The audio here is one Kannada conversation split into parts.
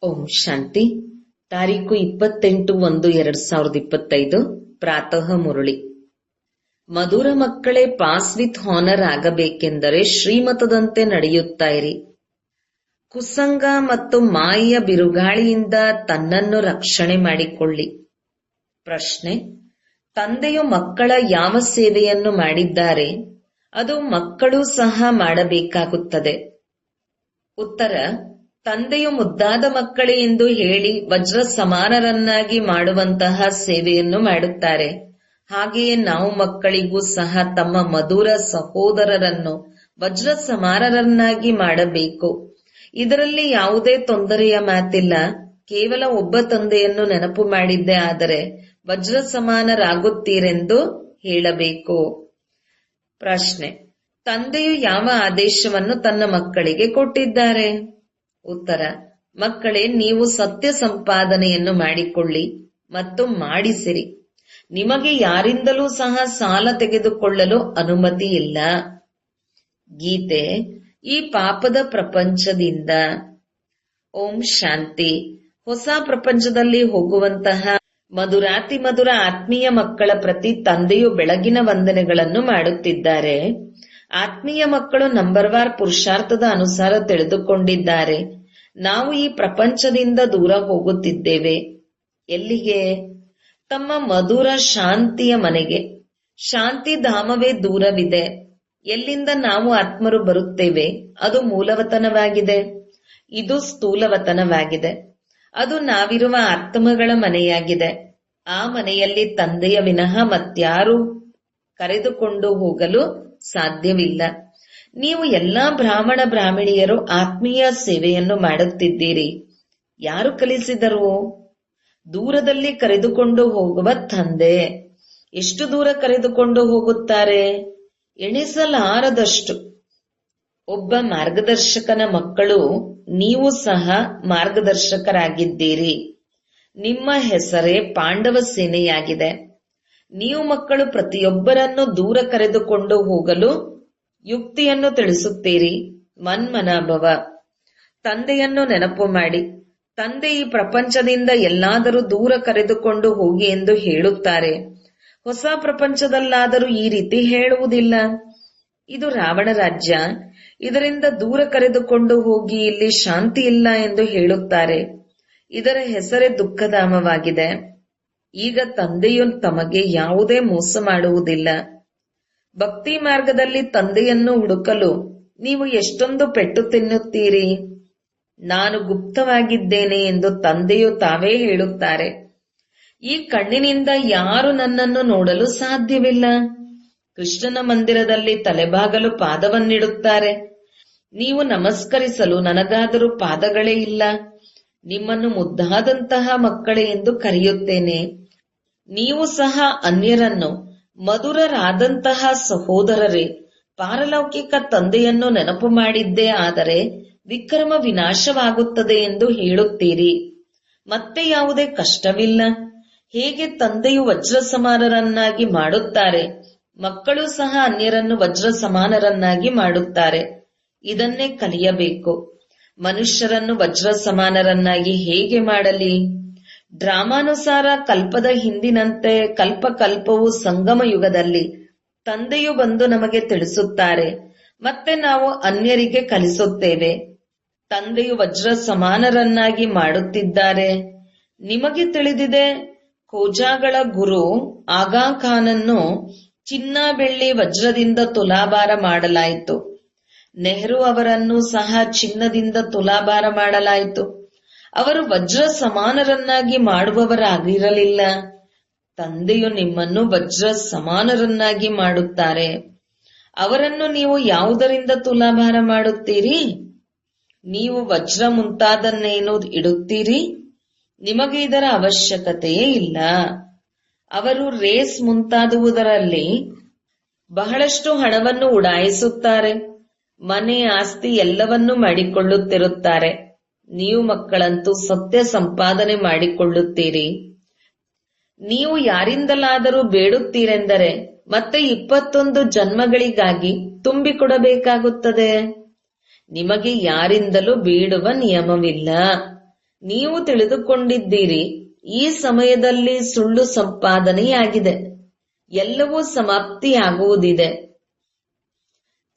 ಓಂ ಶಾಂತಿ. ತಾರೀಕು 28/1/2025 ಪ್ರಾತಃ ಮುರಳಿ. ಮಧುರ ಮಕ್ಕಳೇ, ಪಾಸ್ ವಿತ್ ಹಾನರ್ ಆಗಬೇಕೆಂದರೆ ಶ್ರೀಮತದಂತೆ ನಡೆಯುತ್ತಾ ಇರಿ. ಕುಸಂಗ ಮತ್ತು ಮಾಯೆಯ ಬಿರುಗಾಳಿಯಿಂದ ತನ್ನನ್ನು ರಕ್ಷಣೆ ಮಾಡಿಕೊಳ್ಳಿ. ಪ್ರಶ್ನೆ: ತಂದೆಯು ಮಕ್ಕಳ ಯಾವ ಸೇವೆಯನ್ನು ಮಾಡಿದ್ದಾರೆ ಅದು ಮಕ್ಕಳು ಸಹ ಮಾಡಬೇಕಾಗುತ್ತದೆ. ಉತ್ತರ: ತಂದೆಯು ಮುದ್ದಾದ ಮಕ್ಕಳೇ ಎಂದು ಹೇಳಿ ವಜ್ರ ಸಮಾನರನ್ನಾಗಿ ಮಾಡುವಂತಹ ಸೇವೆಯನ್ನು ಮಾಡುತ್ತಾರೆ. ಹಾಗೆಯೇ ನಾವು ಮಕ್ಕಳಿಗೂ ಸಹ ತಮ್ಮ ಮಧುರ ಸಹೋದರರನ್ನು ವಜ್ರ ಸಮಾನರನ್ನಾಗಿ ಮಾಡಬೇಕು. ಇದರಲ್ಲಿ ಯಾವುದೇ ತೊಂದರೆಯ ಮಾತಿಲ್ಲ. ಕೇವಲ ಒಬ್ಬ ತಂದೆಯನ್ನು ನೆನಪು ಮಾಡಿದ್ದೇ ಆದರೆ ವಜ್ರ ಸಮಾನರಾಗುತ್ತೀರೆಂದು ಹೇಳಬೇಕು. ಪ್ರಶ್ನೆ: ತಂದೆಯು ಯಾವ ಆದೇಶವನ್ನು ತನ್ನ ಮಕ್ಕಳಿಗೆ ಕೊಟ್ಟಿದ್ದಾರೆ? ಉತ್ತರ: ಮಕ್ಕಳೇ, ನೀವು ಸತ್ಯ ಸಂಪಾದನೆಯನ್ನು ಮಾಡಿಕೊಳ್ಳಿ ಮತ್ತು ಮಾಡಿಸಿರಿ. ನಿಮಗೆ ಯಾರಿಂದಲೂ ಸಹ ಸಾಲ ತೆಗೆದುಕೊಳ್ಳಲು ಅನುಮತಿ ಇಲ್ಲ. ಗೀತೆ: ಈ ಪಾಪದ ಪ್ರಪಂಚದಿಂದ. ಓಂ ಶಾಂತಿ. ಹೊಸ ಪ್ರಪಂಚದಲ್ಲಿ ಹೋಗುವಂತಹ ಮಧುರಾತಿ ಮಧುರ ಆತ್ಮೀಯ ಮಕ್ಕಳ ಪ್ರತಿ ತಂದೆಯು ಬೆಳಗಿನ ವಂದನೆಗಳನ್ನು ಮಾಡುತ್ತಿದ್ದಾರೆ. ಆತ್ಮೀಯ ಮಕ್ಕಳು ನಂಬರ್ವಾರ್ ಪುರುಷಾರ್ಥದ ಅನುಸಾರ ತಿಳಿದುಕೊಂಡಿದ್ದಾರೆ. ನಾವು ಈ ಪ್ರಪಂಚದಿಂದ ದೂರ ಹೋಗುತ್ತಿದ್ದೇವೆ. ಎಲ್ಲಿಗೆ? ತಮ್ಮ ಮಧುರ ಶಾಂತಿಯ ಮನೆಗೆ. ಶಾಂತಿ ಧಾಮವೇ ದೂರವಿದೆ. ಎಲ್ಲಿಂದ ನಾವು ಆತ್ಮರು ಬರುತ್ತೇವೆ ಅದು ಮೂಲವತನವಾಗಿದೆ. ಇದು ಸ್ಥೂಲವತನವಾಗಿದೆ. ಅದು ನಾವಿರುವ ಆತ್ಮಗಳ ಮನೆಯಾಗಿದೆ. ಆ ಮನೆಯಲ್ಲಿ ತಂದೆಯ ವಿನಃ ಮತ್ಯಾರೂ ಕರೆದುಕೊಂಡು ಹೋಗಲು ಸಾಧ್ಯವಿಲ್ಲ. ನೀವು ಎಲ್ಲಾ ಬ್ರಾಹ್ಮಣ ಬ್ರಾಹ್ಮಣಿಯರು ಆತ್ಮೀಯ ಸೇವೆಯನ್ನು ಮಾಡುತ್ತಿದ್ದೀರಿ. ಯಾರು ಕಲಿಸಿದರು? ದೂರದಲ್ಲಿ ಕರೆದುಕೊಂಡು ಹೋಗುವ ತಂದೆ. ಎಷ್ಟು ದೂರ ಕರೆದುಕೊಂಡು ಹೋಗುತ್ತಾರೆ? ಎಣಿಸಲಾರದಷ್ಟು. ಒಬ್ಬ ಮಾರ್ಗದರ್ಶಕನ ಮಕ್ಕಳು ನೀವು ಸಹ ಮಾರ್ಗದರ್ಶಕರಾಗಿದ್ದೀರಿ. ನಿಮ್ಮ ಹೆಸರೇ ಪಾಂಡವ ಸೇನೆಯಾಗಿದೆ. ನೀವು ಮಕ್ಕಳು ಪ್ರತಿಯೊಬ್ಬರನ್ನು ದೂರ ಕರೆದುಕೊಂಡು ಹೋಗಲು ಯುಕ್ತಿಯನ್ನು ತಿಳಿಸುತ್ತೀರಿ. ಮನ್ಮನಾಭವ. ತಂದೆಯನ್ನು ನೆನಪು ಮಾಡಿ. ತಂದೆ ಈ ಪ್ರಪಂಚದಿಂದ ಎಲ್ಲಾದರೂ ದೂರ ಕರೆದುಕೊಂಡು ಹೋಗಿ ಎಂದು ಹೇಳುತ್ತಾರೆ. ಹೊಸ ಪ್ರಪಂಚದಲ್ಲಾದರೂ ಈ ರೀತಿ ಹೇಳುವುದಿಲ್ಲ. ಇದು ರಾವಣ ರಾಜ್ಯ. ಇದರಿಂದ ದೂರ ಕರೆದುಕೊಂಡು ಹೋಗಿ, ಇಲ್ಲಿ ಶಾಂತಿ ಇಲ್ಲ ಎಂದು ಹೇಳುತ್ತಾರೆ. ಇದರ ಹೆಸರೇ ದುಃಖಧಾಮವಾಗಿದೆ. ಈಗ ತಂದೆಯು ತಮಗೆ ಯಾವುದೇ ಮೋಸ ಮಾಡುವುದಿಲ್ಲ. ಭಕ್ತಿ ಮಾರ್ಗದಲ್ಲಿ ತಂದೆಯನ್ನು ಹುಡುಕಲು ನೀವು ಎಷ್ಟೊಂದು ಪೆಟ್ಟು ತಿನ್ನುತ್ತೀರಿ. ನಾನು ಗುಪ್ತವಾಗಿದ್ದೇನೆ ಎಂದು ತಂದೆಯು ತಾವೇ ಹೇಳುತ್ತಾರೆ. ಈ ಕಣ್ಣಿನಿಂದ ಯಾರು ನನ್ನನ್ನು ನೋಡಲು ಸಾಧ್ಯವಿಲ್ಲ. ಕೃಷ್ಣನ ಮಂದಿರದಲ್ಲಿ ತಲೆಬಾಗಲು ಪಾದವನ್ನಿಡುತ್ತಾರೆ. ನೀವು ನಮಸ್ಕರಿಸಲು ನನಗಾದರೂ ಪಾದಗಳೇ ಇಲ್ಲ. ನಿಮ್ಮನ್ನು ಮುದ್ದಾದಂತಹ ಮಕ್ಕಳೇ ಎಂದು ಕರೆಯುತ್ತೇನೆ. ನೀವು ಸಹ ಅನ್ಯರನ್ನು ಮಧುರರಾದಂತಹ ಸಹೋದರರೇ, ಪಾರಲೌಕಿಕ ತಂದೆಯನ್ನು ನೆನಪು ಮಾಡಿದ್ದೇ ಆದರೆ ವಿಕ್ರಮ ವಿನಾಶವಾಗುತ್ತದೆ ಎಂದು ಹೇಳುತ್ತೀರಿ. ಮತ್ತೆ ಯಾವುದೇ ಕಷ್ಟವಿಲ್ಲ. ಹೇಗೆ ತಂದೆಯು ವಜ್ರ ಸಮಾನರನ್ನಾಗಿ ಮಾಡುತ್ತಾರೆ, ಮಕ್ಕಳು ಸಹ ಅನ್ಯರನ್ನು ವಜ್ರ ಸಮಾನರನ್ನಾಗಿ ಮಾಡುತ್ತಾರೆ. ಇದನ್ನೇ ಕಲಿಯಬೇಕು. ಮನುಷ್ಯರನ್ನು ವಜ್ರ ಸಮಾನರನ್ನಾಗಿ ಹೇಗೆ ಮಾಡಲಿ? ಡ್ರಾಮಾನುಸಾರ ಕಲ್ಪದ ಹಿಂದಿನಂತೆ ಕಲ್ಪ ಕಲ್ಪವು ಸಂಗಮ ಯುಗದಲ್ಲಿ ತಂದೆಯು ಬಂದು ನಮಗೆ ತಿಳಿಸುತ್ತಾರೆ. ಮತ್ತೆ ನಾವು ಅನ್ಯರಿಗೆ ಕಲಿಸುತ್ತೇವೆ. ತಂದೆಯು ವಜ್ರ ಸಮಾನರನ್ನಾಗಿ ಮಾಡುತ್ತಿದ್ದಾರೆ. ನಿಮಗೆ ತಿಳಿದಿದೆ, ಖೋಜಾಗಳ ಗುರು ಆಗಾ ಖಾನನ್ನು ಚಿನ್ನ ಬೆಳ್ಳಿ ವಜ್ರದಿಂದ ತುಲಾಭಾರ ಮಾಡಲಾಯಿತು. ನೆಹರು ಅವರನ್ನು ಸಹ ಚಿನ್ನದಿಂದ ತುಲಾಭಾರ ಮಾಡಲಾಯಿತು. ಅವರು ವಜ್ರ ಸಮಾನರನ್ನಾಗಿ ಮಾಡುವವರಾಗಿರಲಿಲ್ಲ. ತಂದೆಯು ನಿಮ್ಮನ್ನು ವಜ್ರ ಸಮಾನರನ್ನಾಗಿ ಮಾಡುತ್ತಾರೆ. ಅವರನ್ನು ನೀವು ಯಾವುದರಿಂದ ತುಲಾಭಾರ ಮಾಡುತ್ತೀರಿ? ನೀವು ವಜ್ರ ಮುಂತಾದನ್ನೇನು ಇಡುತ್ತೀರಿ? ನಿಮಗೆ ಇದರ ಅವಶ್ಯಕತೆಯೇ ಇಲ್ಲ. ಅವರು ರೇಸ್ ಮುಂತಾದುವುದರಲ್ಲಿ ಬಹಳಷ್ಟು ಹಣವನ್ನು ಉಡಾಯಿಸುತ್ತಾರೆ. ಮನೆ ಆಸ್ತಿ ಎಲ್ಲವನ್ನೂ ಮಾಡಿಕೊಳ್ಳುತ್ತಿರುತ್ತಾರೆ. ನೀವು ಮಕ್ಕಳಂತೂ ಸತ್ಯ ಸಂಪಾದನೆ ಮಾಡಿಕೊಳ್ಳುತ್ತೀರಿ. ನೀವು ಯಾರಿಂದಲಾದರೂ ಬೇಡುತ್ತೀರೆಂದರೆ ಮತ್ತೆ 21 ಜನ್ಮಗಳಿಗಾಗಿ ತುಂಬಿಕೊಡಬೇಕಾಗುತ್ತದೆ. ನಿಮಗೆ ಯಾರಿಂದಲೂ ಬೇಡುವ ನಿಯಮವಿಲ್ಲ. ನೀವು ತಿಳಿದುಕೊಂಡಿದ್ದೀರಿ, ಈ ಸಮಯದಲ್ಲಿ ಸುಳ್ಳು ಸಂಪಾದನೆಯಾಗಿದೆ, ಎಲ್ಲವೂ ಸಮಾಪ್ತಿಯಾಗುವುದಿದೆ.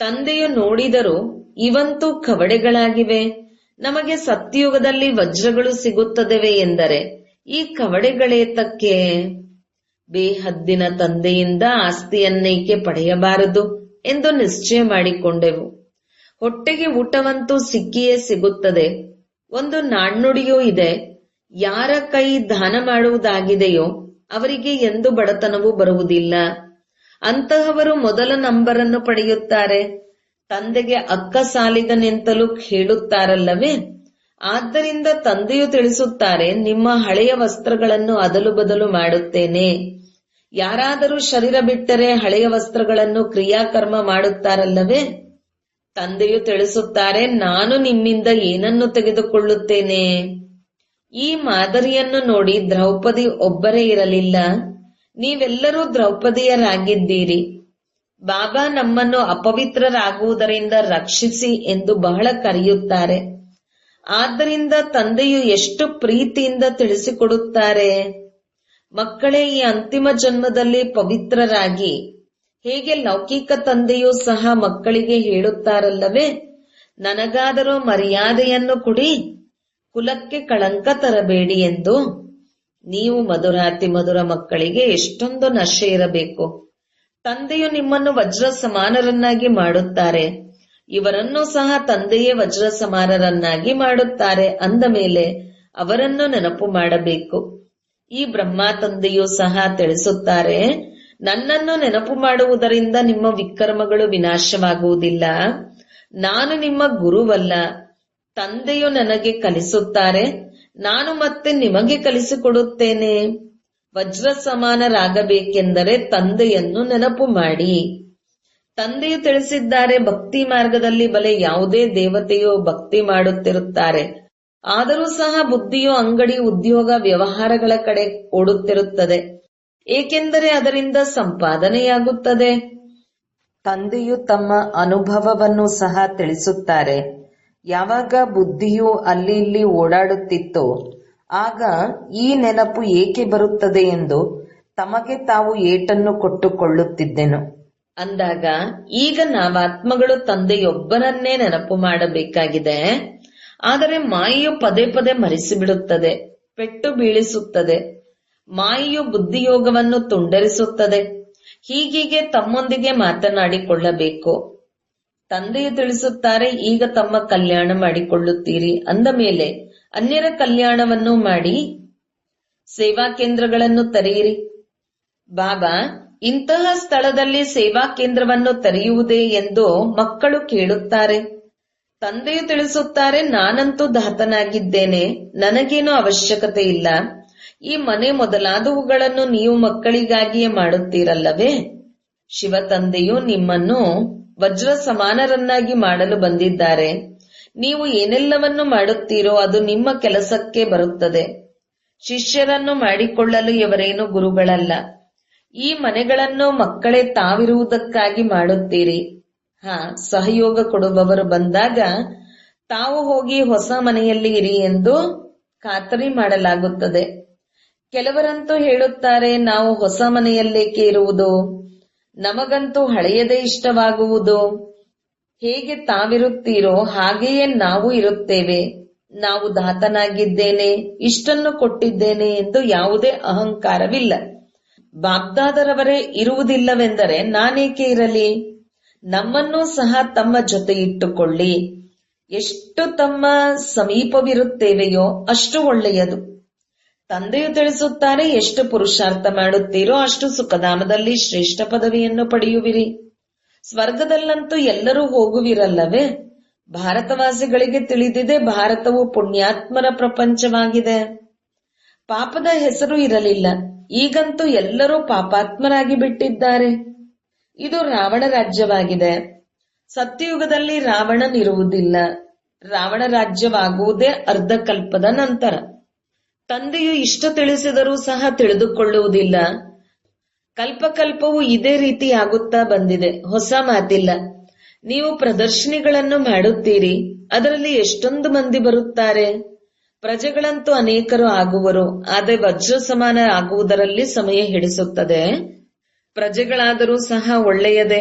ತಂದೆಯು ನೋಡಿದರು, ಇವಂತೂ ಕವಡೆಗಳಾಗಿವೆ, ನಮಗೆ ಸತ್ಯಯುಗದಲ್ಲಿ ವಜ್ರಗಳು ಸಿಗುತ್ತದವೆ ಎಂದರೆ ಈ ಕವಡೆಗಳೇತಕ್ಕೆ? ಬೇಹದ್ದಿನ ತಂದೆಯಿಂದ ಆಸ್ತಿಯನ್ನೇಕೆ ಪಡೆಯಬಾರದು ಎಂದು ನಿಶ್ಚಯ ಮಾಡಿಕೊಂಡೆವು. ಹೊಟ್ಟೆಗೆ ಊಟವಂತೂ ಸಿಕ್ಕಿಯೇ ಸಿಗುತ್ತದೆ. ಒಂದು ನಾಣ್ಣುಡಿಯೂ ಇದೆ, ಯಾರ ಕೈ ದಾನ ಮಾಡುವುದಾಗಿದೆಯೋ ಅವರಿಗೆ ಎಂದು ಬಡತನವೂ ಬರುವುದಿಲ್ಲ. ಅಂತಹವರು ಮೊದಲ ನಂಬರನ್ನು ಪಡೆಯುತ್ತಾರೆ. ತಂದೆಗೆ ಅಕ್ಕ ಸಾಲಿಗನೆಂತಲೂ ಹೇಳುತ್ತಾರಲ್ಲವೇ? ಆದ್ದರಿಂದ ತಂದೆಯು ತಿಳಿಸುತ್ತಾರೆ, ನಿಮ್ಮ ಹಳೆಯ ವಸ್ತ್ರಗಳನ್ನು ಅದಲು ಬದಲು ಮಾಡುತ್ತೇನೆ. ಯಾರಾದರೂ ಶರೀರ ಬಿಟ್ಟರೆ ಹಳೆಯ ವಸ್ತ್ರಗಳನ್ನು ಕ್ರಿಯಾಕರ್ಮ ಮಾಡುತ್ತಾರಲ್ಲವೇ? ತಂದೆಯು ತಿಳಿಸುತ್ತಾರೆ, ನಾನು ನಿಮ್ಮಿಂದ ಏನನ್ನು ತೆಗೆದುಕೊಳ್ಳುತ್ತೇನೆ? ಈ ಮಾದರಿಯನ್ನು ನೋಡಿ, ದ್ರೌಪದಿ ಒಬ್ಬರೇ ಇರಲಿಲ್ಲ, ನೀವೆಲ್ಲರೂ ದ್ರೌಪದಿಯರಾಗಿದ್ದೀರಿ. ಬಾಬಾ ನಮ್ಮನ್ನು ಅಪವಿತ್ರರಾಗುವುದರಿಂದ ರಕ್ಷಿಸಿ ಎಂದು ಬಹಳ ಕರೆಯುತ್ತಾರೆ. ಆದ್ದರಿಂದ ತಂದೆಯು ಎಷ್ಟು ಪ್ರೀತಿಯಿಂದ ತಿಳಿಸಿಕೊಡುತ್ತಾರೆ, ಮಕ್ಕಳೇ, ಈ ಅಂತಿಮ ಜನ್ಮದಲ್ಲಿ ಪವಿತ್ರರಾಗಿ. ಹೇಗೆ ಲೌಕಿಕ ತಂದೆಯೂ ಸಹ ಮಕ್ಕಳಿಗೆ ಹೇಳುತ್ತಾರಲ್ಲವೇ, ನನಗಾದರೂ ಮರ್ಯಾದೆಯನ್ನು ಕೊಡಿ, ಕುಲಕ್ಕೆ ಕಳಂಕ ತರಬೇಡಿ ಎಂದು. ನೀವು ಮಧುರಾತಿ ಮಧುರ ಮಕ್ಕಳಿಗೆ ಎಷ್ಟೊಂದು ನಶೆ ಇರಬೇಕು. ತಂದೆಯು ನಿಮ್ಮನ್ನು ವಜ್ರ ಸಮಾನರನ್ನಾಗಿ ಮಾಡುತ್ತಾರೆ. ಇವರನ್ನು ಸಹ ತಂದೆಯೇ ವಜ್ರ ಸಮಾನರನ್ನಾಗಿ ಮಾಡುತ್ತಾರೆ ಅಂದ ಮೇಲೆ ಅವರನ್ನು ನೆನಪು ಮಾಡಬೇಕು. ಈ ಬ್ರಹ್ಮ ತಂದೆಯೂ ಸಹ ತಿಳಿಸುತ್ತಾರೆ, ನನ್ನನ್ನು ನೆನಪು ಮಾಡುವುದರಿಂದ ನಿಮ್ಮ ವಿಕರ್ಮಗಳು ವಿನಾಶವಾಗುವುದಿಲ್ಲ. ನಾನು ನಿಮ್ಮ ಗುರುವಲ್ಲ, ತಂದೆಯು ನನಗೆ ಕಲಿಸುತ್ತಾರೆ, ನಾನು ಮತ್ತೆ ನಿಮಗೆ ಕಲಿಸಿಕೊಡುತ್ತೇನೆ. ವಜ್ರ ಸಮಾನರಾಗಬೇಕೆಂದರೆ ತಂದೆಯನ್ನು ನೆನಪು ಮಾಡಿ. ತಂದೆಯು ತಿಳಿಸಿದ್ದಾರೆ, ಭಕ್ತಿ ಮಾರ್ಗದಲ್ಲಿ ಬಲೆ ಯಾವುದೇ ದೇವತೆಯು ಭಕ್ತಿ ಮಾಡುತ್ತಿರುತ್ತಾರೆ, ಆದರೂ ಸಹ ಬುದ್ಧಿಯು ಅಂಗಡಿ, ಉದ್ಯೋಗ, ವ್ಯವಹಾರಗಳ ಕಡೆ ಓಡುತ್ತಿರುತ್ತದೆ, ಏಕೆಂದರೆ ಅದರಿಂದ ಸಂಪಾದನೆಯಾಗುತ್ತದೆ. ತಂದೆಯು ತಮ್ಮ ಅನುಭವವನ್ನು ಸಹ ತಿಳಿಸುತ್ತಾರೆ. ಯಾವಾಗ ಬುದ್ಧಿಯು ಅಲ್ಲಿ ಇಲ್ಲಿ ಓಡಾಡುತ್ತಿತ್ತೋ ಆಗ ಈ ನೆನಪು ಏಕೆ ಬರುತ್ತದೆ ಎಂದು ತಮಗೆ ತಾವು ಏಟನ್ನು ಕೊಟ್ಟುಕೊಳ್ಳುತ್ತಿದ್ದೆನು. ಅಂದಾಗ ಈಗ ನಾವಾತ್ಮಗಳು ತಂದೆಯೊಬ್ಬನನ್ನೇ ನೆನಪು ಮಾಡಬೇಕಾಗಿದೆ. ಆದರೆ ಮಾಯೆಯು ಪದೇ ಪದೇ ಮರೆಸಿಬಿಡುತ್ತದೆ, ಪೆಟ್ಟು ಬೀಳಿಸುತ್ತದೆ. ಮಾಯೆಯು ಬುದ್ಧಿಯೋಗವನ್ನು ತುಂಡರಿಸುತ್ತದೆ. ಹೀಗೀಗೆ ತಮ್ಮೊಂದಿಗೆ ಮಾತನಾಡಿಕೊಳ್ಳಬೇಕು. ತಂದೆಯು ತಿಳಿಸುತ್ತಾರೆ, ಈಗ ತಮ್ಮ ಕಲ್ಯಾಣ ಮಾಡಿಕೊಳ್ಳುತ್ತೀರಿ ಅಂದ ಮೇಲೆ ಅನ್ಯರ ಕಲ್ಯಾಣವನ್ನು ಮಾಡಿ. ಸೇವಾ ಕೇಂದ್ರಗಳನ್ನು ತೆರೆಯಿರಿ. ಬಾಬಾ, ಇಂತಹ ಸ್ಥಳದಲ್ಲಿ ಸೇವಾ ಕೇಂದ್ರವನ್ನು ತೆರೆಯುವುದೇ ಎಂದು ಮಕ್ಕಳು ಕೇಳುತ್ತಾರೆ. ತಂದೆಯು ತಿಳಿಸುತ್ತಾರೆ, ನಾನಂತೂ ದಾತನಾಗಿದ್ದೇನೆ, ನನಗೇನು ಅವಶ್ಯಕತೆ ಇಲ್ಲ. ಈ ಮನೆ ಮೊದಲಾದವುಗಳನ್ನು ನೀವು ಮಕ್ಕಳಿಗಾಗಿಯೇ ಮಾಡುತ್ತೀರಲ್ಲವೇ? ಶಿವ ತಂದೆಯು ನಿಮ್ಮನ್ನು ವಜ್ರ ಸಮಾನರನ್ನಾಗಿ ಮಾಡಲು ಬಂದಿದ್ದಾರೆ. ನೀವು ಏನೆಲ್ಲವನ್ನು ಮಾಡುತ್ತೀರೋ ಅದು ನಿಮ್ಮ ಕೆಲಸಕ್ಕೆ ಬರುತ್ತದೆ. ಶಿಷ್ಯರನ್ನು ಮಾಡಿಕೊಳ್ಳಲು ಇವರೇನು ಗುರುಗಳಲ್ಲ. ಈ ಮನೆಗಳನ್ನು ಮಕ್ಕಳೇ ತಾವಿರುವುದಕ್ಕಾಗಿ ಮಾಡುತ್ತೀರಿ. ಸಹಯೋಗ ಕೊಡುವವರು ಬಂದಾಗ ತಾವು ಹೋಗಿ ಹೊಸ ಮನೆಯಲ್ಲಿ ಇರಿ ಎಂದು ಖಾತರಿ ಮಾಡಲಾಗುತ್ತದೆ. ಕೆಲವರಂತೂ ಹೇಳುತ್ತಾರೆ, ನಾವು ಹೊಸ ಮನೆಯಲ್ಲೇಕೆ ಇರುವುದು, ನಮಗಂತೂ ಹಳೆಯದೇ ಇಷ್ಟವಾಗುವುದು. ಹೇಗೆ ತಾವಿರುತ್ತೀರೋ ಹಾಗೆಯೇ ನಾವು ಇರುತ್ತೇವೆ. ನಾವು ದಾತನಾಗಿದ್ದೇನೆ, ಇಷ್ಟನ್ನು ಕೊಟ್ಟಿದ್ದೇನೆ ಎಂದು ಯಾವುದೇ ಅಹಂಕಾರವಿಲ್ಲ. ಬಾಬ್ದಾದರವರೇ ಇರುವುದಿಲ್ಲವೆಂದರೆ ನಾನೇಕೆ ಇರಲಿ? ನಮ್ಮನ್ನೂ ಸಹ ತಮ್ಮ ಜೊತೆ ಇಟ್ಟುಕೊಳ್ಳಿ. ಎಷ್ಟು ತಮ್ಮ ಸಮೀಪವಿರುತ್ತೇವೆಯೋ ಅಷ್ಟು ಒಳ್ಳೆಯದು. ತಂದೆಯು ತಿಳಿಸುತ್ತಾರೆ, ಎಷ್ಟು ಪುರುಷಾರ್ಥ ಮಾಡುತ್ತೀರೋ ಅಷ್ಟು ಸುಖಧಾಮದಲ್ಲಿ ಶ್ರೇಷ್ಠ ಪದವಿಯನ್ನು ಪಡೆಯುವಿರಿ. ಸ್ವರ್ಗದಲ್ಲಂತೂ ಎಲ್ಲರೂ ಹೋಗುವಿರಲ್ಲವೇ? ಭಾರತವಾಸಿಗಳಿಗೆ ತಿಳಿದಿದೆ, ಭಾರತವು ಪುಣ್ಯಾತ್ಮರ ಪ್ರಪಂಚವಾಗಿದೆ. ಪಾಪದ ಹೆಸರು ಇರಲಿಲ್ಲ, ಈಗಂತೂ ಎಲ್ಲರೂ ಪಾಪಾತ್ಮರಾಗಿ ಬಿಟ್ಟಿದ್ದಾರೆ. ಇದು ರಾವಣ ರಾಜ್ಯವಾಗಿದೆ. ಸತ್ಯಯುಗದಲ್ಲಿ ರಾವಣನಿರುವುದಿಲ್ಲ. ರಾವಣ ರಾಜ್ಯವಾಗುವುದೇ ಅರ್ಧಕಲ್ಪದ ನಂತರ. ತಂದೆಯು ಇಷ್ಟು ತಿಳಿಸಿದರೂ ಸಹ ತಿಳಿದುಕೊಳ್ಳುವುದಿಲ್ಲ. ಕಲ್ಪಕಲ್ಪವು ಇದೇ ರೀತಿ ಆಗುತ್ತಾ ಬಂದಿದೆ, ಹೊಸ ಮಾತಿಲ್ಲ. ನೀವು ಪ್ರದರ್ಶನಿಗಳನ್ನು ಮಾಡುತ್ತೀರಿ, ಅದರಲ್ಲಿ ಎಷ್ಟೊಂದು ಮಂದಿ ಬರುತ್ತಾರೆ. ಪ್ರಜೆಗಳಂತೂ ಅನೇಕರು ಆಗುವರು, ಆದರೆ ವಜ್ರ ಸಮಾನ ಆಗುವುದರಲ್ಲಿ ಸಮಯ ಹಿಡಿಸುತ್ತದೆ. ಪ್ರಜೆಗಳಾದರೂ ಸಹ ಒಳ್ಳೆಯದೇ.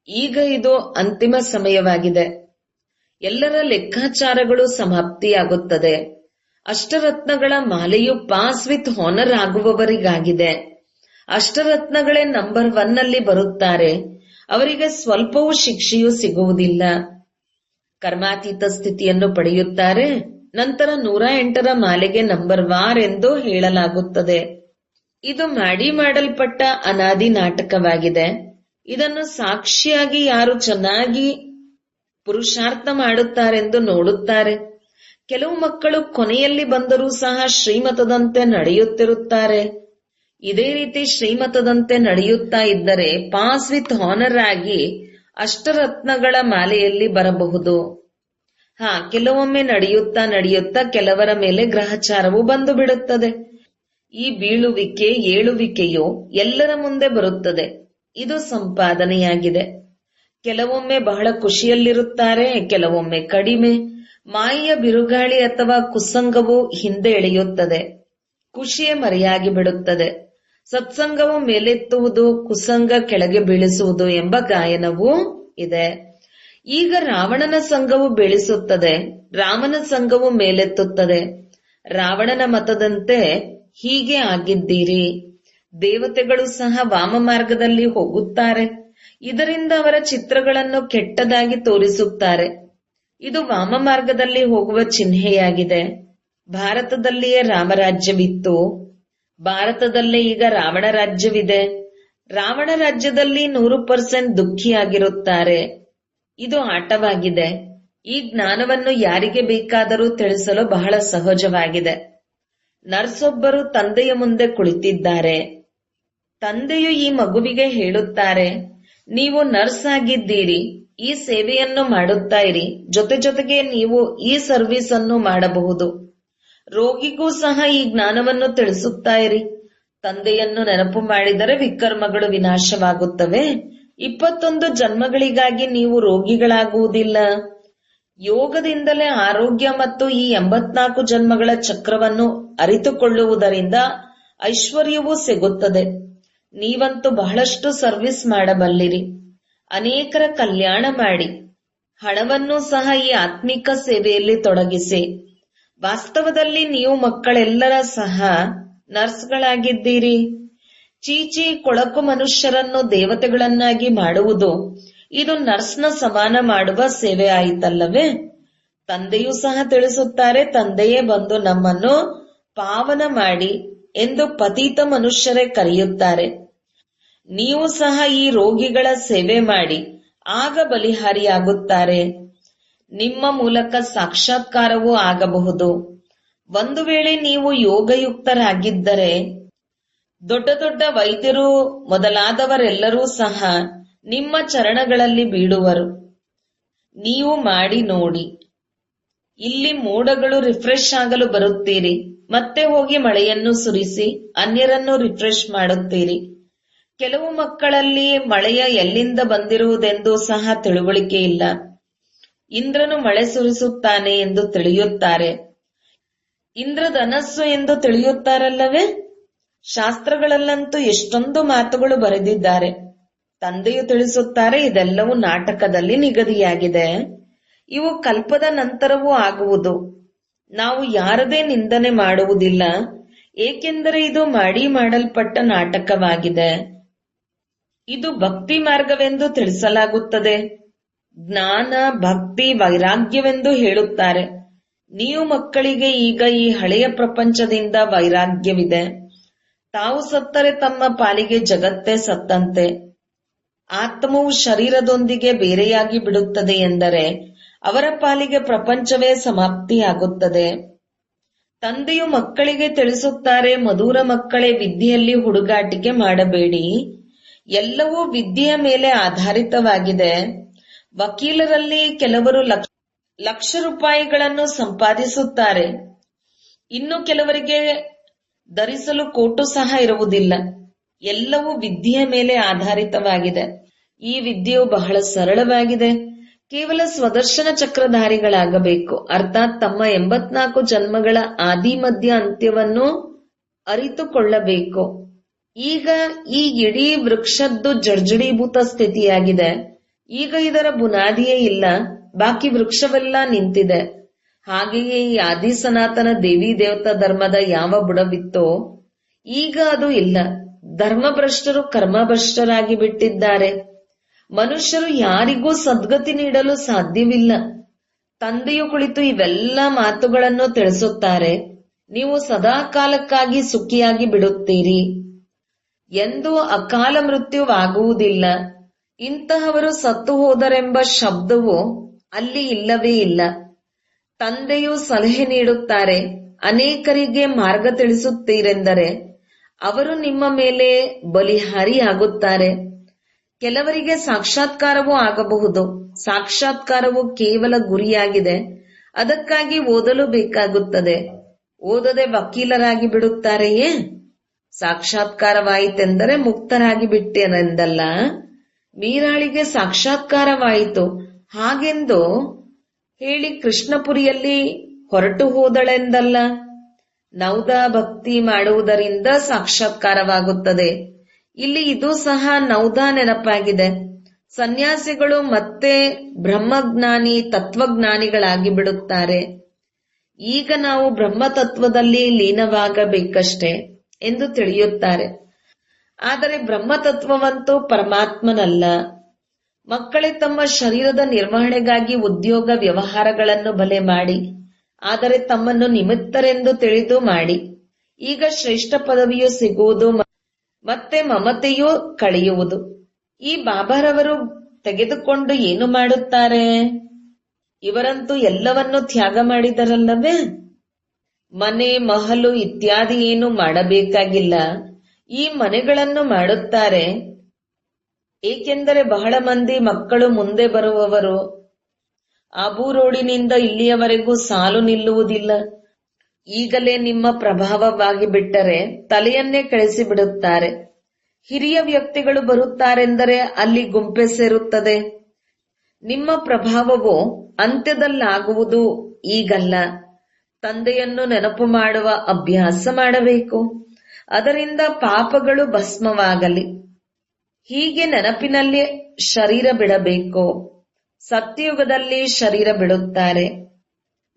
ಈಗ ಇದು ಅಂತಿಮ ಸಮಯವಾಗಿದೆ. ಎಲ್ಲರ ಲೆಕ್ಕಾಚಾರಗಳು ಸಮಾಪ್ತಿಯಾಗುತ್ತದೆ. ಅಷ್ಟರತ್ನಗಳ ಮಾಲೆಯು ಪಾಸ್ ವಿತ್ ಹಾನರ್ ಆಗುವವರಿಗಾಗಿದೆ. ಅಷ್ಟರತ್ನಗಳೇ ನಂಬರ್ 1 ನಲ್ಲಿ ಬರುತ್ತಾರೆ. ಅವರಿಗೆ ಸ್ವಲ್ಪವೂ ಶಿಕ್ಷೆಯೂ ಸಿಗುವುದಿಲ್ಲ. ಕರ್ಮಾತೀತ ಸ್ಥಿತಿಯನ್ನು ಪಡೆಯುತ್ತಾರೆ. ನಂತರ 108ರ ಮಾಲೆಗೆ ನಂಬರ್ 1 ಎಂದು ಹೇಳಲಾಗುತ್ತದೆ. ಇದು ಮಾಡಲ್ಪಟ್ಟ ಅನಾದಿ ನಾಟಕವಾಗಿದೆ. ಇದನ್ನು ಸಾಕ್ಷಿಯಾಗಿ ಯಾರು ಚೆನ್ನಾಗಿ ಪುರುಷಾರ್ಥ ಮಾಡುತ್ತಾರೆಂದು ನೋಡುತ್ತಾರೆ. ಕೆಲವು ಮಕ್ಕಳು ಕೊನೆಯಲ್ಲಿ ಬಂದರೂ ಸಹ ಶ್ರೀಮತದಂತೆ ನಡೆಯುತ್ತಿರುತ್ತಾರೆ. ಇದೇ ರೀತಿ ಶ್ರೀಮತದಂತೆ ನಡೆಯುತ್ತಾ ಇದ್ದರೆ ಪಾಸ್ ವಿತ್ ಹಾನರ್ ಆಗಿ ಅಷ್ಟರತ್ನಗಳ ಮಾಲೆಯಲ್ಲಿ ಬರಬಹುದು. ಕೆಲವೊಮ್ಮೆ ನಡೆಯುತ್ತಾ ಕೆಲವರ ಮೇಲೆ ಗ್ರಹಚಾರವು ಬಂದು ಬಿಡುತ್ತದೆ. ಈ ಬೀಳುವಿಕೆ ಏಳುವಿಕೆಯು ಎಲ್ಲರ ಮುಂದೆ ಬರುತ್ತದೆ. ಇದು ಸಂಪಾದನೆಯಾಗಿದೆ. ಕೆಲವೊಮ್ಮೆ ಬಹಳ ಖುಷಿಯಲ್ಲಿರುತ್ತಾರೆ, ಕೆಲವೊಮ್ಮೆ ಕಡಿಮೆ. ಮಾಯೆಯ ಬಿರುಗಾಳಿ ಅಥವಾ ಕುಸಂಗವು ಹಿಂದೆ ಎಳೆಯುತ್ತದೆ. ಖುಷಿಯೇ ಮರೆಯಾಗಿ ಬಿಡುತ್ತದೆ. ಸತ್ಸಂಗವು ಮೇಲೆತ್ತುವುದು, ಕುಸಂಗ ಕೆಳಗೆ ಬೀಳಿಸುವುದು ಎಂಬ ಗಾಯನವೂ ಇದೆ. ಈಗ ರಾವಣನ ಸಂಘವು ಬೆಳೆಸುತ್ತದೆ, ರಾಮನ ಸಂಘವು ಮೇಲೆತ್ತುತ್ತದೆ. ರಾವಣನ ಮತದಂತೆ ಹೀಗೆ ಆಗಿದ್ದೀರಿ. ದೇವತೆಗಳು ಸಹ ವಾಮ ಮಾರ್ಗದಲ್ಲಿ ಹೋಗುತ್ತಾರೆ. ಇದರಿಂದ ಅವರ ಚಿತ್ರಗಳನ್ನು ಕೆಟ್ಟದಾಗಿ ತೋರಿಸುತ್ತಾರೆ. ಇದು ವಾಮ ಮಾರ್ಗದಲ್ಲಿ ಹೋಗುವ ಚಿಹ್ನೆಯಾಗಿದೆ. ಭಾರತದಲ್ಲಿಯೇ ರಾಮರಾಜ್ಯವಿತ್ತು. ಭಾರತದಲ್ಲೇ ಈಗ ರಾವಣ ರಾಜ್ಯವಿದೆ. ರಾವಣ ರಾಜ್ಯದಲ್ಲಿ 100% ದುಃಖಿಯಾಗಿರುತ್ತಾರೆ. ಇದು ಆಟವಾಗಿದೆ. ಈ ಜ್ಞಾನವನ್ನು ಯಾರಿಗೆ ಬೇಕಾದರೂ ತಿಳಿಸಲು ಬಹಳ ಸಹಜವಾಗಿದೆ. ನರ್ಸ್ ಒಬ್ಬರು ತಂದೆಯ ಮುಂದೆ ಕುಳಿತಿದ್ದಾರೆ. ತಂದೆಯು ಈ ಮಗುವಿಗೆ ಹೇಳುತ್ತಾರೆ, ನೀವು ನರ್ಸ್ ಆಗಿದ್ದೀರಿ, ಈ ಸೇವೆಯನ್ನು ಮಾಡುತ್ತಾ ಇರಿ. ಜೊತೆಗೆ ನೀವು ಈ ಸರ್ವಿಸ್ ಅನ್ನು ಮಾಡಬಹುದು. ರೋಗಿಗೂ ಸಹ ಈ ಜ್ಞಾನವನ್ನು ತಿಳಿಸುತ್ತಾ ಇರಿ. ತಂದೆಯನ್ನು ನೆನಪು ಮಾಡಿದರೆ ವಿಕರ್ಮಗಳು ವಿನಾಶವಾಗುತ್ತವೆ. 21 ಜನ್ಮಗಳಿಗಾಗಿ ನೀವು ರೋಗಿಗಳಾಗುವುದಿಲ್ಲ. ಯೋಗದಿಂದಲೇ ಆರೋಗ್ಯ ಮತ್ತು ಈ 84 ಜನ್ಮಗಳ ಚಕ್ರವನ್ನು ಅರಿತುಕೊಳ್ಳುವುದರಿಂದ ಐಶ್ವರ್ಯವೂ ಸಿಗುತ್ತದೆ. ನೀವಂತೂ ಬಹಳಷ್ಟು ಸರ್ವಿಸ್ ಮಾಡಬಲ್ಲಿರಿ. ಅನೇಕರ ಕಲ್ಯಾಣ ಮಾಡಿ ಹಣವನ್ನು ಸಹ ಈ ಆತ್ಮಿಕ ಸೇವೆಯಲ್ಲಿ ತೊಡಗಿಸಿ. ವಾಸ್ತವದಲ್ಲಿ ನೀವು ಮಕ್ಕಳೆಲ್ಲರ ಸಹ ನರ್ಸ್ಗಳಾಗಿದ್ದೀರಿ. ಚೀಚಿ ಕೊಳಕು ಮನುಷ್ಯರನ್ನು ದೇವತೆಗಳನ್ನಾಗಿ ಮಾಡುವುದು ಇದು ನರ್ಸ್ನ ಸಮಾನ ಮಾಡುವ ಸೇವೆ ಆಯಿತಲ್ಲವೇ? ತಂದೆಯೂ ಸಹ ತಿಳಿಸುತ್ತಾರೆ, ತಂದೆಯೇ ಬಂದು ನಮ್ಮನ್ನು ಪಾವನ ಮಾಡಿ ಎಂದು ಪತಿತ ಮನುಷ್ಯರೇ ಕರೆಯುತ್ತಾರೆ. ನೀವು ಸಹ ಈ ರೋಗಿಗಳ ಸೇವೆ ಮಾಡಿ, ಆಗ ಬಲಿಹಾರಿಯಾಗುತ್ತಾರೆ. ನಿಮ್ಮ ಮೂಲಕ ಸಾಕ್ಷಾತ್ಕಾರವೂ ಆಗಬಹುದು. ಒಂದು ವೇಳೆ ನೀವು ಯೋಗಯುಕ್ತರಾಗಿದ್ದರೆ ದೊಡ್ಡ ದೊಡ್ಡ ವೈದ್ಯರು ಮೊದಲಾದವರೆಲ್ಲರೂ ಸಹ ನಿಮ್ಮ ಚರಣಗಳಲ್ಲಿ ಬೀಳುವರು. ನೀವು ಮಾಡಿ ನೋಡಿ. ಇಲ್ಲಿ ಮೋಡಗಳು ರಿಫ್ರೆಶ್ ಆಗಲು ಬರುತ್ತೀರಿ, ಮತ್ತೆ ಹೋಗಿ ಮಳೆಯನ್ನು ಸುರಿಸಿ ಅನ್ಯರನ್ನು ರಿಫ್ರೆಶ್ ಮಾಡುತ್ತೀರಿ. ಕೆಲವು ಮಕ್ಕಳಲ್ಲಿ ಮಳೆಯ ಎಲ್ಲಿಂದ ಬಂದಿರುವುದೆಂದು ಸಹ ತಿಳುವಳಿಕೆ ಇಲ್ಲ. ಇಂದ್ರನು ಮಳೆ ಸುರಿಸುತ್ತಾನೆ ಎಂದು ತಿಳಿಯುತ್ತಾರೆ. ಇಂದ್ರಧನಸ್ಸು ಎಂದು ತಿಳಿಯುತ್ತಾರಲ್ಲವೇ? ಶಾಸ್ತ್ರಗಳಲ್ಲಂತೂ ಎಷ್ಟೊಂದು ಮಾತುಗಳು ಬರೆದಿದ್ದಾರೆ. ತಂದೆಯು ತಿಳಿಸುತ್ತಾರೆ, ಇದೆಲ್ಲವೂ ನಾಟಕದಲ್ಲಿ ನಿಗದಿಯಾಗಿದೆ. ಇವು ಕಲ್ಪದ ನಂತರವೂ ಆಗುವುದು. ನಾವು ಯಾರದೇ ನಿಂದನೆ ಮಾಡುವುದಿಲ್ಲ, ಏಕೆಂದರೆ ಇದು ಮಾಡಲ್ಪಟ್ಟ ನಾಟಕವಾಗಿದೆ. ಇದು ಭಕ್ತಿ ಮಾರ್ಗವೆಂದು ತಿಳಿಸಲಾಗುತ್ತದೆ. ಜ್ಞಾನ, ಭಕ್ತಿ, ವೈರಾಗ್ಯವೆಂದು ಹೇಳುತ್ತಾರೆ. ನೀವು ಮಕ್ಕಳಿಗೆ ಈಗ ಈ ಹಳೆಯ ಪ್ರಪಂಚದಿಂದ ವೈರಾಗ್ಯವಿದೆ. ತಾವು ಸತ್ತರೆ ತಮ್ಮ ಪಾಲಿಗೆ ಜಗತ್ತೇ ಸತ್ತಂತೆ. ಆತ್ಮವು ಶರೀರದೊಂದಿಗೆ ಬೇರೆಯಾಗಿ ಬಿಡುತ್ತದೆ ಎಂದರೆ ಅವರ ಪಾಲಿಗೆ ಪ್ರಪಂಚವೇ ಸಮಾಪ್ತಿಯಾಗುತ್ತದೆ. ತಂದೆಯು ಮಕ್ಕಳಿಗೆ ತಿಳಿಸುತ್ತಾರೆ, ಮಧುರ ಮಕ್ಕಳೇ, ವಿದ್ಯೆಯಲ್ಲಿ ಹುಡುಗಾಟಿಕೆ ಮಾಡಬೇಡಿ. ಎಲ್ಲವೂ ವಿದ್ಯೆಯ ಮೇಲೆ ಆಧಾರಿತವಾಗಿದೆ. ವಕೀಲರಲ್ಲಿ ಕೆಲವರು ಲಕ್ಷ ರೂಪಾಯಿಗಳನ್ನು ಸಂಪಾದಿಸುತ್ತಾರೆ. ಇನ್ನು ಕೆಲವರಿಗೆ ಧರಿಸಲು ಕೋಟು ಸಹ ಇರುವುದಿಲ್ಲ. ಎಲ್ಲವೂ ವಿದ್ಯೆಯ ಮೇಲೆ ಆಧಾರಿತವಾಗಿದೆ. ಈ ವಿದ್ಯೆಯು ಬಹಳ ಸರಳವಾಗಿದೆ. ಕೇವಲ ಸ್ವದರ್ಶನ ಚಕ್ರಧಾರಿಗಳಾಗಬೇಕು. ಅರ್ಥಾತ್ ತಮ್ಮ 84 ಜನ್ಮಗಳ ಆದಿ ಮಧ್ಯ ಅಂತ್ಯವನ್ನು ಅರಿತುಕೊಳ್ಳಬೇಕು. ಈಗ ಈ ಇಡೀ ವೃಕ್ಷದ್ದು ಜರ್ಜಡೀಭೂತ ಸ್ಥಿತಿಯಾಗಿದೆ. ಈಗ ಇದರ ಬುನಾದಿಯೇ ಇಲ್ಲ, ಬಾಕಿ ವೃಕ್ಷವೆಲ್ಲ ನಿಂತಿದೆ. ಹಾಗೆಯೇ ಈ ಆದಿ ಸನಾತನ ದೇವಿ ದೇವತಾ ಧರ್ಮದ ಯಾವ ಬುಡವಿತ್ತೋ ಈಗ ಅದು ಇಲ್ಲ. ಧರ್ಮಭ್ರಷ್ಟರು ಕರ್ಮಭ್ರಷ್ಟರಾಗಿ ಬಿಟ್ಟಿದ್ದಾರೆ. ಮನುಷ್ಯರು ಯಾರಿಗೂ ಸದ್ಗತಿ ನೀಡಲು ಸಾಧ್ಯವಿಲ್ಲ. ತಂದೆಯು ಕುಳಿತು ಇವೆಲ್ಲ ಮಾತುಗಳನ್ನು ತಿಳಿಸುತ್ತಾರೆ. ನೀವು ಸದಾ ಕಾಲಕ್ಕಾಗಿ ಸುಖಿಯಾಗಿ ಬಿಡುತ್ತೀರಿ, ಎಂದೂ ಅಕಾಲ ಮೃತ್ಯುವಾಗುವುದಿಲ್ಲ. ಇಂತಹವರು ಸತ್ತು ಹೋದರೆಂಬ ಶಬ್ದವು ಅಲ್ಲಿ ಇಲ್ಲವೇ ಇಲ್ಲ. ತಂದೆಯು ಸಲಹೆ ನೀಡುತ್ತಾರೆ, ಅನೇಕರಿಗೆ ಮಾರ್ಗ ತಿಳಿಸುತ್ತೀರೆಂದರೆ ಅವರು ನಿಮ್ಮ ಮೇಲೆ ಬಲಿಹಾರಿಯಾಗುತ್ತಾರೆ. ಕೆಲವರಿಗೆ ಸಾಕ್ಷಾತ್ಕಾರವೂ ಆಗಬಹುದು. ಸಾಕ್ಷಾತ್ಕಾರವು ಕೇವಲ ಗುರಿಯಾಗಿದೆ. ಅದಕ್ಕಾಗಿ ಓದಲು ಬೇಕಾಗುತ್ತದೆ. ಓದದೆ ವಕೀಲರಾಗಿ ಬಿಡುತ್ತಾರೆಯೇ? ಸಾಕ್ಷಾತ್ಕಾರವಾಯಿತೆಂದರೆ ಮುಕ್ತರಾಗಿ ಬಿಟ್ಟರೆಂದಲ್ಲ. ಮೀರಾಳಿಗೆ ಸಾಕ್ಷಾತ್ಕಾರವಾಯಿತು ಹಾಗೆಂದು ಹೇಳಿ ಕೃಷ್ಣಪುರಿಯಲ್ಲಿ ಹೊರಟು ಹೋದಳೆಂದಲ್ಲ. ನೌದಾ ಭಕ್ತಿ ಮಾಡುವುದರಿಂದ ಸಾಕ್ಷಾತ್ಕಾರವಾಗುತ್ತದೆ. ಇಲ್ಲಿ ಇದು ಸಹ ನೌದಾ ನೆನಪಾಗಿದೆ. ಸನ್ಯಾಸಿಗಳು ಮತ್ತೆ ಬ್ರಹ್ಮಜ್ಞಾನಿ ತತ್ವಜ್ಞಾನಿಗಳಾಗಿ ಬಿಡುತ್ತಾರೆ. ಈಗ ನಾವು ಬ್ರಹ್ಮತತ್ವದಲ್ಲಿ ಲೀನವಾಗಬೇಕಷ್ಟೇ ಎಂದು ತಿಳಿಯುತ್ತಾರೆ. ಆದರೆ ಬ್ರಹ್ಮತತ್ವವಂತೂ ಪರಮಾತ್ಮನಲ್ಲ. ಮಕ್ಕಳೇ ತಮ್ಮ ಶರೀರದ ನಿರ್ವಹಣೆಗಾಗಿ ಉದ್ಯೋಗ ವ್ಯವಹಾರಗಳನ್ನು ಬಲೆ ಮಾಡಿ, ಆದರೆ ತಮ್ಮನ್ನು ನಿಮಿತ್ತರೆಂದು ತಿಳಿದು ಮಾಡಿ. ಈಗ ಶ್ರೇಷ್ಠ ಪದವಿಯು ಸಿಗುವುದು ಮತ್ತೆ ಮಮತೆಯೂ ಕಳೆಯುವುದು. ಈ ಬಾಬಾರವರು ತೆಗೆದುಕೊಂಡು ಏನು ಮಾಡುತ್ತಾರೆ? ಇವರಂತೂ ಎಲ್ಲವನ್ನೂ ತ್ಯಾಗ ಮಾಡಿದರಲ್ಲವೇ? ಮನೆ ಮಹಲು ಇತ್ಯಾದಿ ಏನು ಮಾಡಬೇಕಾಗಿಲ್ಲ. ಈ ಮನೆಗಳನ್ನು ಮಾಡುತ್ತಾರೆ. ಏಕೆಂದರೆ ಬಹಳ ಮಂದಿ ಮಕ್ಕಳು ಮುಂದೆ ಬರುವವರು. ಆಬೂ ರೋಡಿನಿಂದ ಇಲ್ಲಿಯವರೆಗೂ ಸಾಲು ನಿಲ್ಲುವುದಿಲ್ಲ. ಈಗಲೇ ನಿಮ್ಮ ಪ್ರಭಾವವಾಗಿ ಬಿಟ್ಟರೆ ತಲೆಯನ್ನೇ ಕೆಳಿಸಿ ಬಿಡುತ್ತಾರೆ. ಹಿರಿಯ ವ್ಯಕ್ತಿಗಳು ಬರುತ್ತಾರೆಂದರೆ ಅಲ್ಲಿ ಗುಂಪೆ ಸೇರುತ್ತದೆ. ನಿಮ್ಮ ಪ್ರಭಾವವು ಅಂತ್ಯದಲ್ಲಾಗುವುದು, ಈಗಲ್ಲ. ತಂದೆಯನ್ನು ನೆನಪು ಮಾಡುವ ಅಭ್ಯಾಸ ಮಾಡಬೇಕು. ಅದರಿಂದ ಪಾಪಗಳು ಭಸ್ಮವಾಗಲಿ. ಹೀಗೆ ನೆನಪಿನಲ್ಲಿ ಶರೀರ ಬಿಡಬೇಕು. ಸತ್ಯಯುಗದಲ್ಲಿ ಶರೀರ ಬಿಡುತ್ತಾರೆ.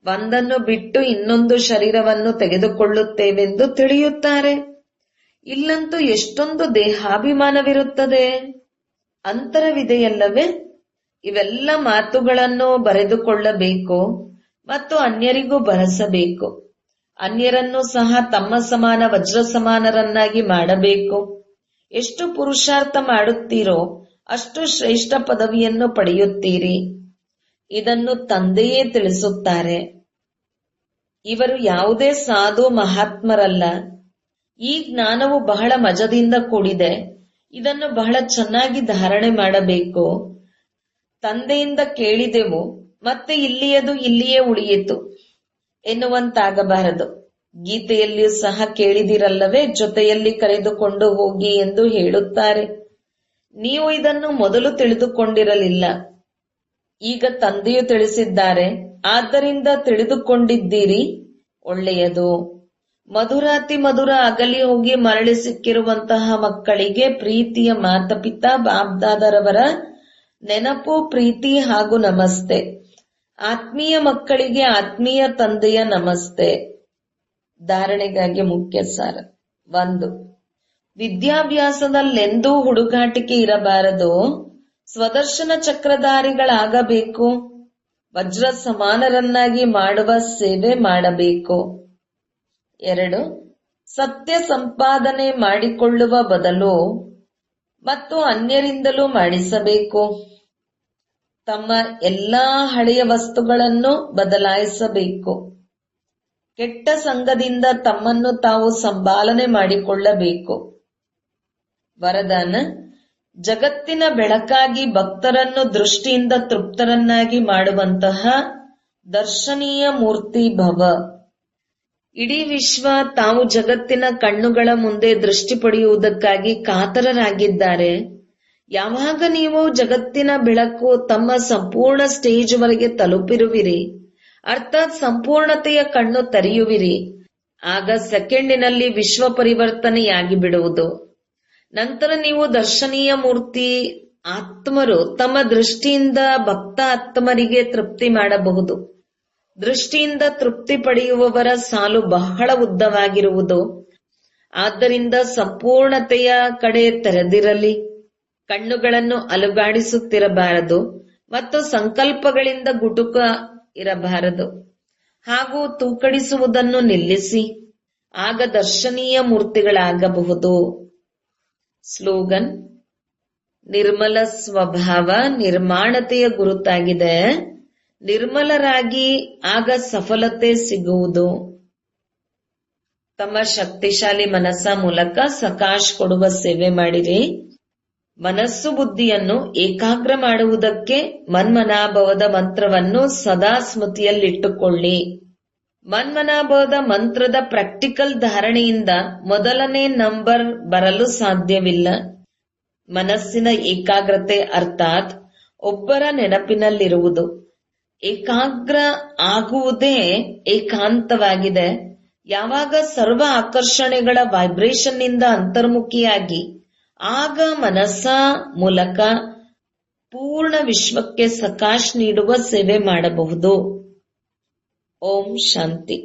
ಒಂದನ್ನು ಬಿಟ್ಟು ಇನ್ನೊಂದು ಶರೀರವನ್ನು ತೆಗೆದುಕೊಳ್ಳುತ್ತೇವೆಂದು ತಿಳಿಯುತ್ತಾರೆ. ಇಲ್ಲಂತೂ ಎಷ್ಟೊಂದು ದೇಹಾಭಿಮಾನವಿರುತ್ತದೆ. ಅಂತರವಿದೆಯಲ್ಲವೇ? ಇವೆಲ್ಲ ಮಾತುಗಳನ್ನು ಬರೆದುಕೊಳ್ಳಬೇಕು ಮತ್ತು ಅನ್ಯರಿಗೂ ಬರೆಸಬೇಕು. ಅನ್ಯರನ್ನು ಸಹ ತಮ್ಮ ಸಮಾನ ವಜ್ರ ಸಮಾನರನ್ನಾಗಿ ಮಾಡಬೇಕು. ಎಷ್ಟು ಪುರುಷಾರ್ಥ ಮಾಡುತ್ತೀರೋ ಅಷ್ಟು ಶ್ರೇಷ್ಠ ಪದವಿಯನ್ನು ಪಡೆಯುತ್ತೀರಿ. ಇದನ್ನು ತಂದೆಯೇ ತಿಳಿಸುತ್ತಾರೆ. ಇವರು ಯಾವುದೇ ಸಾಧು ಮಹಾತ್ಮರಲ್ಲ. ಈ ಜ್ಞಾನವು ಬಹಳ ಮಜದಿಂದ ಕೂಡಿದೆ. ಇದನ್ನು ಬಹಳ ಚೆನ್ನಾಗಿ ಧಾರಣೆ ಮಾಡಬೇಕು. ತಂದೆಯಿಂದ ಕೇಳಿದೆವು ಮತ್ತೆ ಇಲ್ಲಿಯದು ಇಲ್ಲಿಯೇ ಉಳಿಯಿತು ಎನ್ನುವಂತಾಗಬಾರದು. ಗೀತೆಯಲ್ಲಿಯೂ ಸಹ ಕೇಳಿದಿರಲ್ಲವೇ, ಜೊತೆಯಲ್ಲಿ ಕರೆದುಕೊಂಡು ಹೋಗಿ ಎಂದು ಹೇಳುತ್ತಾರೆ. ನೀವು ಇದನ್ನು ಮೊದಲು ತಿಳಿದುಕೊಂಡಿರಲಿಲ್ಲ. ಈಗ ತಂದೆಯು ತಿಳಿಸಿದ್ದಾರೆ, ಆದ್ದರಿಂದ ತಿಳಿದುಕೊಂಡಿದ್ದೀರಿ. ಒಳ್ಳೆಯದು. ಮಧುರಾತಿ ಮಧುರ ಅಗಲಿ ಹೋಗಿ ಮರಳಿ ಸಿಕ್ಕಿರುವಂತಹ ಮಕ್ಕಳಿಗೆ ಪ್ರೀತಿಯ ಮಾತಪಿತಾ ಬಾಬ್ದಾದರವರ ನೆನಪು, ಪ್ರೀತಿ ಹಾಗೂ ನಮಸ್ತೆ. ಆತ್ಮೀಯ ಮಕ್ಕಳಿಗೆ ಆತ್ಮೀಯ ತಂದೆಯ ನಮಸ್ತೆ. ಧಾರಣೆಗಾಗಿ ಮುಖ್ಯ ಸಾರ. 1. ವಿದ್ಯಾಭ್ಯಾಸದಲ್ಲೆಂದೂ ಹುಡುಗಾಟಿಕೆ ಇರಬಾರದು. ಸ್ವದರ್ಶನ ಚಕ್ರಧಾರಿಗಳಾಗಬೇಕು. ವಜ್ರ ಸಮಾನರನ್ನಾಗಿ ಮಾಡುವ ಸೇವೆ ಮಾಡಬೇಕು. 2. ಸತ್ಯ ಸಂಪಾದನೆ ಮಾಡಿಕೊಳ್ಳುವ ಬದಲು ಮತ್ತು ಅನ್ಯರಿಂದಲೂ ಮಾಡಿಸಬೇಕು. ತಮ್ಮ ಎಲ್ಲಾ ಹಳೆಯ ವಸ್ತುಗಳನ್ನು ಬದಲಾಯಿಸಬೇಕು. ಕೆಟ್ಟ ಸಂಘದಿಂದ ತಮ್ಮನ್ನು ತಾವು ಸಂಭಾಲನೆ ಮಾಡಿಕೊಳ್ಳಬೇಕು. ವರದಾನ: ಜಗತ್ತಿನ ಬೆಳಕಾಗಿ ಭಕ್ತರನ್ನು ದೃಷ್ಟಿಯಿಂದ ತೃಪ್ತರನ್ನಾಗಿ ಮಾಡುವಂತಹ ದರ್ಶನೀಯ ಮೂರ್ತಿ ಭವ. ಇಡೀ ವಿಶ್ವ ತಾವು ಜಗತ್ತಿನ ಕಣ್ಣುಗಳ ಮುಂದೆ ದೃಷ್ಟಿ ಪಡೆಯುವುದಕ್ಕಾಗಿ ಕಾತರರಾಗಿದ್ದಾರೆ. ಯಾವಾಗ ನೀವು ಜಗತ್ತಿನ ಬೆಳಕು ತಮ್ಮ ಸಂಪೂರ್ಣ ಸ್ಟೇಜ್ ವರೆಗೆ ತಲುಪಿರುವಿರಿ, ಅರ್ಥಾತ್ ಸಂಪೂರ್ಣತೆಯ ಕಣ್ಣು ತೆರೆಯುವಿರಿ, ಆಗ ಸೆಕೆಂಡಿನಲ್ಲಿ ವಿಶ್ವ ಪರಿವರ್ತನೆಯಾಗಿ ಬಿಡುವುದು. ನಂತರ ನೀವು ದರ್ಶನೀಯ ಮೂರ್ತಿ ಆತ್ಮರು ತಮ್ಮ ದೃಷ್ಟಿಯಿಂದ ಭಕ್ತ ಆತ್ಮರಿಗೆ ತೃಪ್ತಿ ಮಾಡಬಹುದು. ದೃಷ್ಟಿಯಿಂದ ತೃಪ್ತಿ ಪಡೆಯುವವರ ಸಾಲು ಬಹಳ ಉದ್ದವಾಗಿರುವುದು. ಆದ್ದರಿಂದ ಸಂಪೂರ್ಣತೆಯ ಕಡೆ ತೆರೆದಿರಲಿ. ಕಣ್ಣುಗಳನ್ನು ಅಲುಗಾಡಿಸುತ್ತಿರಬಾರದು ಮತ್ತು ಸಂಕಲ್ಪಗಳಿಂದ ಗುಟುಕ ಇರಬಾರದು. ಹಾಗೂ ತೂಕಡಿಸುವುದನ್ನು ನಿಲ್ಲಿಸಿ. ಆಗ ದರ್ಶನೀಯ ಮೂರ್ತಿಗಳಾಗಬಹುದು. ಸ್ಲೋಗನ್: ನಿರ್ಮಲ ಸ್ವಭಾವ ನಿರ್ಮಾಣತೆಯ ಗುರುತಾಗಿದೆ. ನಿರ್ಮಲರಾಗಿ ಆಗ ಸಫಲತೆ ಸಿಗುವುದು. ತಮ್ಮ ಶಕ್ತಿಶಾಲಿ ಮನಸ್ಸ ಮೂಲಕ ಸಕಾಶ್ ಕೊಡುವ ಸೇವೆ ಮಾಡಿರಿ. ಮನಸ್ಸು ಬುದ್ಧಿಯನ್ನು ಏಕಾಗ್ರ ಮಾಡುವುದಕ್ಕೆ ಮನ್ಮನಾಭವದ ಮಂತ್ರವನ್ನು ಸದಾ ಸ್ಮೃತಿಯಲ್ಲಿಟ್ಟುಕೊಳ್ಳಿ. ಮನ್ಮನಾಭವದ ಮಂತ್ರದ ಪ್ರಾಕ್ಟಿಕಲ್ ಧಾರಣೆಯಿಂದ ಮೊದಲನೇ ನಂಬರ್ ಬರಲು ಸಾಧ್ಯವಿಲ್ಲ. ಮನಸ್ಸಿನ ಏಕಾಗ್ರತೆ ಅರ್ಥಾತ್ ಒಬ್ಬರ ನೆನಪಿನಲ್ಲಿರುವುದು. ಏಕಾಗ್ರ ಆಗುವುದೇ ಏಕಾಂತವಾಗಿದೆ. ಯಾವಾಗ ಸರ್ವ ಆಕರ್ಷಣೆಗಳ ವೈಬ್ರೇಷನ್ ನಿಂದ ಅಂತರ್ಮುಖಿಯಾಗಿ ಆಗ ಮನಸ್ಸ ಮೂಲಕ ಪೂರ್ಣ ವಿಶ್ವಕ್ಕೆ ಸಕಾಶ್ ನೀಡುವ ಸೇವೆ ಮಾಡಬಹುದು. ಓಂ ಶಾಂತಿ.